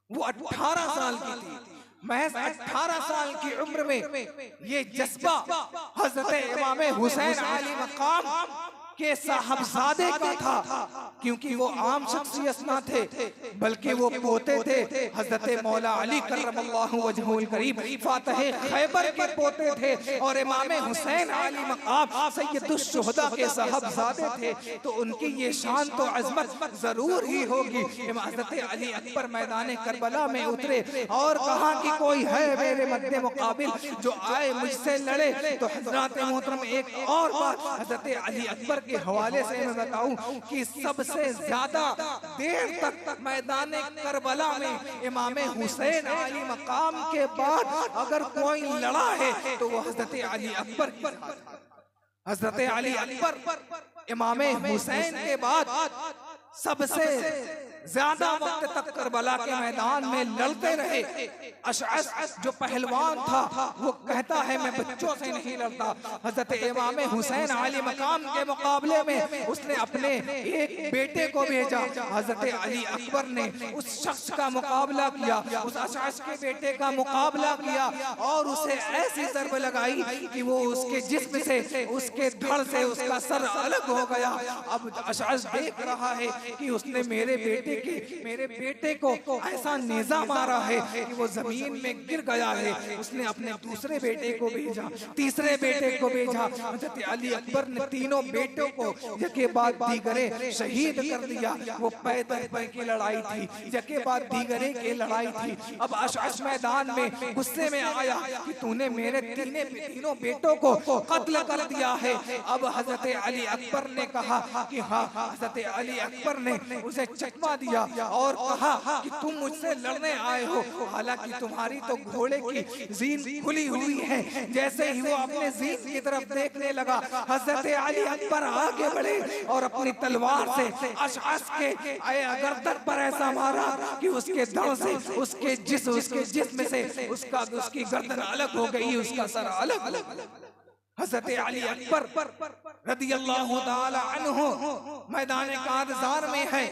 वो 18 साल की थी, महज 18 साल की उम्र में ये जज्बा हजरत इमाम हुसैन अली मकाम के साहबजादे का था, क्योंकि वो आम शख्सियत न थे बल्कि वो पोते थे हजरत मौला अली करमल्लाहु वजहुल करीम फातिह खैबर के पोते थे और इमाम हुसैन अली मकाम सैयदुश शुहदा के साहबजादे थे, तो उनकी ये शान तो अजमत जरूर ही होगी। हजरत अली अकबर मैदान करबला में उतरे और कहा कि कोई है मेरे मद्दे मुकाबिल जो आए मुझसे लड़े। तो हजरत मोहतरम एक और बात हजरत अली अकबर के हवाले से मैं बताऊं कि सबसे ज्यादा देर तक मैदान करबला में इमाम हुसैन अली मकाम के बाद अगर कोई लड़ा है तो वो हजरत अली अकबर के साथ। हजरत अली अकबर इमाम हुसैन के बाद सबसे ज्यादा वक्त तक करबला के मैदान में लड़ते रहे। अशअस जो पहलवान था वो कहता है मैं बच्चों से नहीं लड़ता। हजरत इमाम हुसैन अली मकाम के मुकाबले में उसने अपने एक बेटे को भेजा। हजरत अली अकबर ने उस शख्स का मुकाबला किया, उस अशअस के बेटे का मुकाबला किया और उसे ऐसी ज़रब लगाई कि वो उसके जिस्म से, उसके धड़ से उसका सर अलग हो गया। अब अशअस देख रहा है कि उसने मेरे बेटे को ऐसा नेजा मारा है कि वो जमीन में गिर गया है। उसने अपने दूसरे बेटे को भेजा, तीसरे बेटे को भेजा। हजरत अली अकबर ने तीनों बेटों को जके बाद दीगरे शहीद कर दिया। वो पैदल की लड़ाई थी, जके बाद दीगरे की लड़ाई थी। अब अशअस मैदान में गुस्से में आया कि तूने मेरे तीनों बेटों को कत्ल कर दिया है। अब हजरत अली अकबर ने कहा कि हाँ। हजरत अली अकबर ने उसे चकमा दिया और कहा कि तुम मुझसे लड़ने आए हो, हालांकि तुम्हारी तो घोड़े की जीन खुली हुई है। जैसे ही वो अपने जीन की तरफ देखने लगा, हजरत अली अकबर आगे बढ़े और अपनी तलवार से अशअस के गर्दन पर ऐसा मारा कि उसके धड़ से, उसके जिस्म से उसकी गर्दन अलग हो गई, उसका सर अलग। हजरत अली अकबर रदियल्लाहु ताला अन्हु मैदान कादजार में है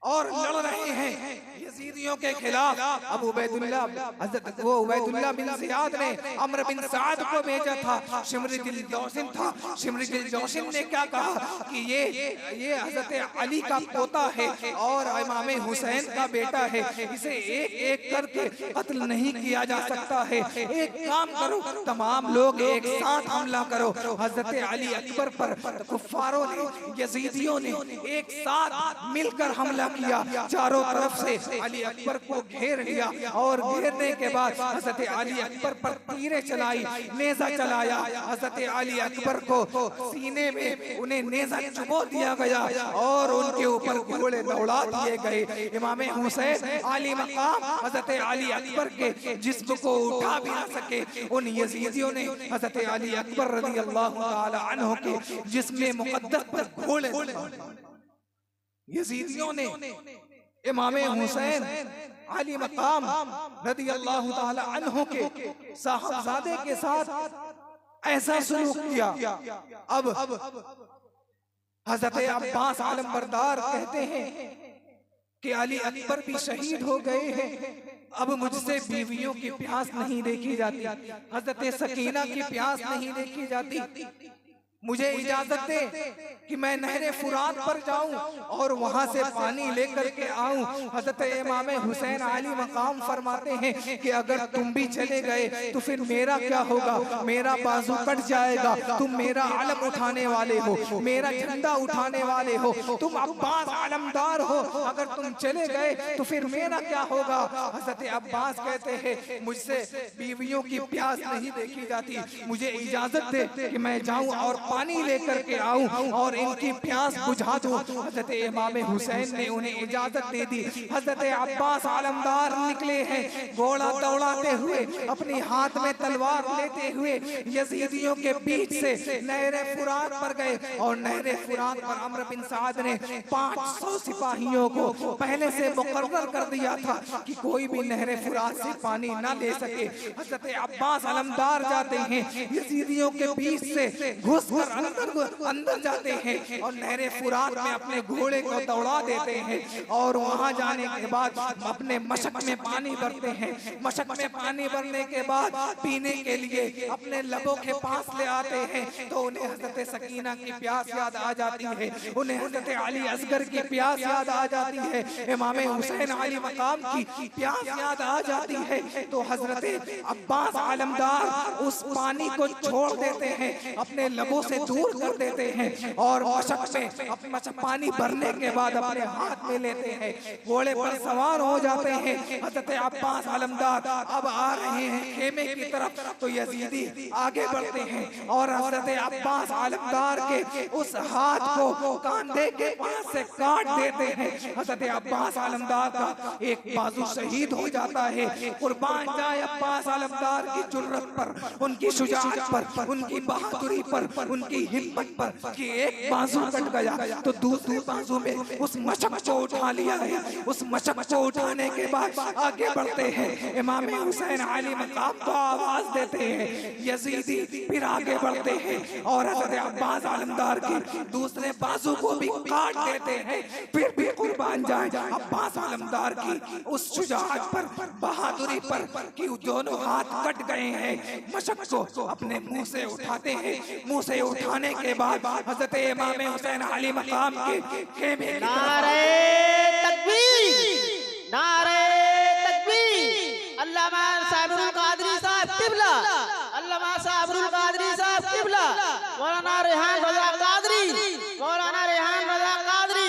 और लड़ रहे हैं यजीदियों के खिलाफ। अब उबैदुल्लाह उबैदुल्लाह बिन ज़ियाद ने अम्र बिन साद को भेजा था। शिमर दिल जौशिन था। शिमर दिल जौशिन ने क्या कहा कि ये हजरत अली का पोता है और इमाम हुसैन का बेटा है, इसे एक एक करके कत्ल नहीं किया जा सकता है। एक काम करो, तमाम लोग एक साथ हमला करो। हजरत अली अकबर पर कुफ्फारों ने, यजीदियों ने एक साथ मिलकर हमला किया। चारों तरफ से अली अकबर को घेर लिया और घेरने के बाद हजरत अली अकबर पर तीरें चलाई, नेज़ा चलाया। हजरत अली अकबर को सीने में उन्हें नेज़ा चुभो दिया गया और उनके ऊपर घोड़े दौड़ा दिए गए। इमाम हुसैन आली मकाम हजरत अली अकबर के जिस्म को उठा भी ना सके। उन यजीदियों ने हजरत अली अकबर रज़ियल्लाहु ताला अन्हु के जिस्म मुक़द्दस पर घोड़े, यजीदियों ने इमाम हुसैन अली मकाम रदियल्लाहु ताला अन्हु के साहबजादे के साथ ऐसा सलूक किया। अब हजरत अब्बास आलम बरदार कहते हैं कि अली अकबर भी शहीद हो गए हैं, अब मुझसे बीवियों की प्यास नहीं देखी जाती, हजरत सकीना की प्यास नहीं देखी जाती। मुझे इजाजत दे कि मैं नहरे फुरात पर जाऊं और वहां से पानी लेकर के आऊं। हजरत इमाम हुसैन अली मकाम फरमाते हैं कि अगर तुम भी चले गए तो फिर मेरा क्या होगा, मेरा बाजू कट जाएगा। तुम मेरा आलम उठाने वाले हो, मेरा झंडा उठाने वाले हो, तुम अब्बास आलमदार हो, अगर तुम चले गए तो फिर मेरा क्या होगा। हजरत अब्बास कहते हैं मुझसे बीवियों की प्यास नहीं देखी जाती, मुझे इजाजत दे कि मैं जाऊं और पानी लेकर के आऊं और इनकी प्यास बुझा दूं। हजरत इमाम हुसैन ने उन्हें इजाजत दे दी। हजरत अब्बास आलमदार निकले हैं घोड़ा दौड़ाते हुए, अपनी हाथ में तलवार लेते हुए यजीदियों के बीच से नहरे फुरात पर गए और नहरे फुरात पर अम्र बिन साद ने 500 सिपाहियों को पहले से मुकर्रर कर दिया था कि कोई भी नहरे फुरात से पानी ना ले सके। हजरत अब्बास आलमदार जाते हैं, यजीदियों के बीच से घुस अंदर जाते हैं और नहरे फुरात में अपने घोड़े को दौड़ा देते हैं और वहां जाने के बाद अपने मशक में पानी भरते हैं। मशक में पानी भरने के बाद पीने के लिए अपने लबों के पास ले आते हैं तो उन्हें हजरत सकीना की प्यास याद आ जाती है, उन्हें हजरत अली असगर की प्यास याद आ जाती है, इमाम हुसैन अली मकाम की प्यास याद आ जाती है। तो हजरत अब्बास आलमदार उस पानी को छोड़ देते हैं, अपने लबों से दूर कर देते हैं और मशक पानी भरने के बाद अपने हाथ में लेते हैं, घोड़े पर सवार हो जाते हैं। हजरत अब्बास आलमदार अब आ रहे हैं खेमे की तरफ तो यजीदी आगे बढ़ते हैं और हजरत अब्बास आलमदार के उस हाथ को कंधे के पास से काट देते हैं। हजरत अब्बास आलमदार का एक बाजू शहीद हो जाता है। कुर्बान जाए अब्बास आलमदार की जुर्रत पर, उनकी शुजाअत पर, उनकी बहादुरी पर, उनकी हिम्मत पर कि एक बाजू कट गया तो दूसरे बाजू में उस मशक को उठा लिया गया। उस मशक को उठाने के बाद आगे बढ़ते हैं, इमाम हुसैन अली मकाम को आवाज देते हैं, यजीदी फिर आगे बढ़ते हैं और हजरत अब्बास आलमदार के दूसरे बाजू को भी काट देते हैं। फिर भी कुर्बान जाए अब्बास आलमदार की उस शुजाअत पर, बहादुरी पर कि दोनों हाथ कट गए हैं। मशक को अपने मुंह से उठाते हैं, मुंह से उठाने के बाद हजरत इमाम हुसैन अली मकाम के खेमे की नारे तकबीर, नारे तकबीर। अल्लामा साहिबुल कादरी साहब किबला, अल्लामा साहिबुल कादरी साहब किबला, मौलाना रेहान रज़ा कादरी, मौलाना रेहान रज़ा कादरी।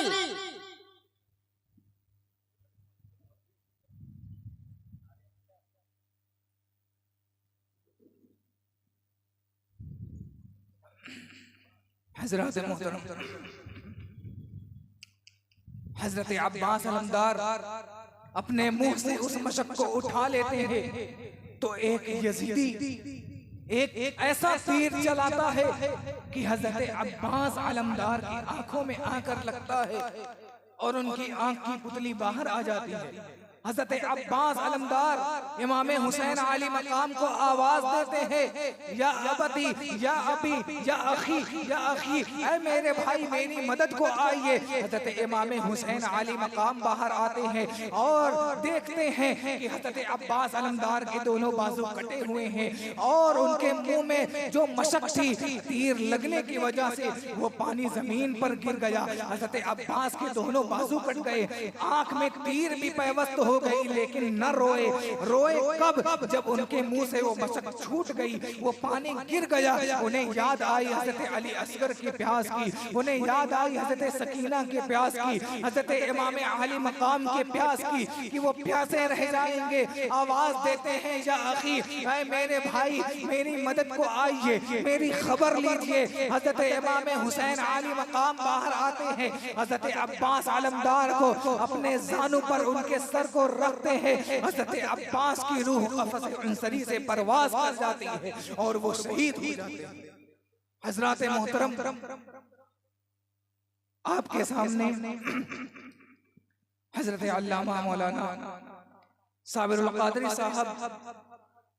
हजरत मोहतरम हजरत अब्बास आलमदार अपने मुंह से उस मशक को उठा लेते हैं तो एक यजीदी एक ऐसा तीर चलाता है कि हजरत अब्बास आलमदार की आंखों में आकर लगता है और उनकी आंख की पुतली बाहर आ जाती है। हजरत अब्बास अलमदार इमाम हुसैन आली मकाम को आवाज देते हैं, या अबती या अबी या अखी या अखी, ऐ मेरे भाई मेरी मदद को आइए। हजरत इमाम हुसैन आली मकाम बाहर आते हैं और देखते हैं कि हजरत अब्बास अलमदार के दोनों बाजू कटे हुए हैं और उनके मुंह में जो मशक थी तीर लगने की वजह से वो पानी जमीन पर गिर गया। हजरत अब्बास के दोनों बाजू कट गए, आंख में तीर भी पैवस्त हो गई, लेकिन न रोए। रोए कब? जब उनके मुंह से वो मशक छूट गई, वो पानी गिर गया। उन्हें याद आई हजरत अली असगर की प्यास की, उन्हें याद आई हजरत सकीना की प्यास की, हजरत इमाम आली मकाम की प्यास की, कि वो प्यासे रह जाएंगे। आवाज देते हैं, या अखी, ऐ मेरे भाई मेरी मदद को आइए, मेरी खबर लीजिए। हजरत इमाम हुसैन आली मकाम बाहर आते हैं, हजरत अब्बास अलमदार को अपने जानू पर उनके सर को रखते हैं। हजरत अब्बास की रूह कफ़स अंसरी से परवाज कर जाती है और वो शहीद हो जाते हैं। हजरत मोहतरम, आपके सामने हजरत अल्लामा मौलाना साबिरुल क़ादरी साहब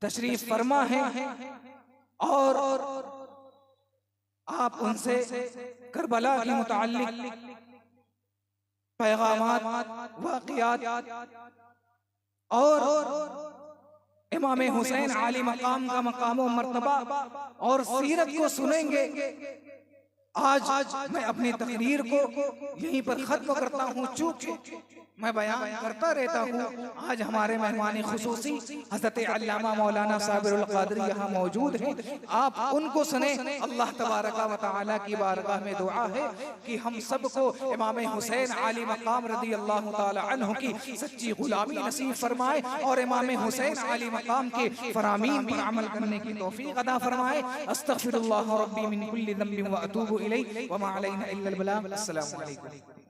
तशरीफ फरमा है और आप उनसे करबला के मुताल्लिक पैगामात, वाक़ियात और इमाम हुसैन आली मकाम का मकाम व मर्तबा और सीरत को सुनेंगे। आज मैं अपनी तकरीर को यहीं पर खत्म करता हूँ, चूँकि मैं बयान करता रहता हूँ। आज हमारे मेहमान खुसूसी हज़रत अल्लामा मौलाना साबिरुल क़ादरी यहाँ मौजूद हैं, आप उनको सुने। अल्लाह तबारका व तआला की बारगाह में दुआ है कि हम सबको इमाम हुसैन आली मकाम रज़ी अल्लाह तआला अन्हु की सच्ची गुलामी नसीब फरमाए और इमाम हुसैन आली मकाम के फरामीन पर अमल करने की तौफीक अता फरमाए। अस्तग़फिरुल्लाह रब्बी मिन कुल्लि ज़ंबिन व अतूबु इलैहि व मा अलैना इल्लल बलाग। अस्सलामु अलैकुम।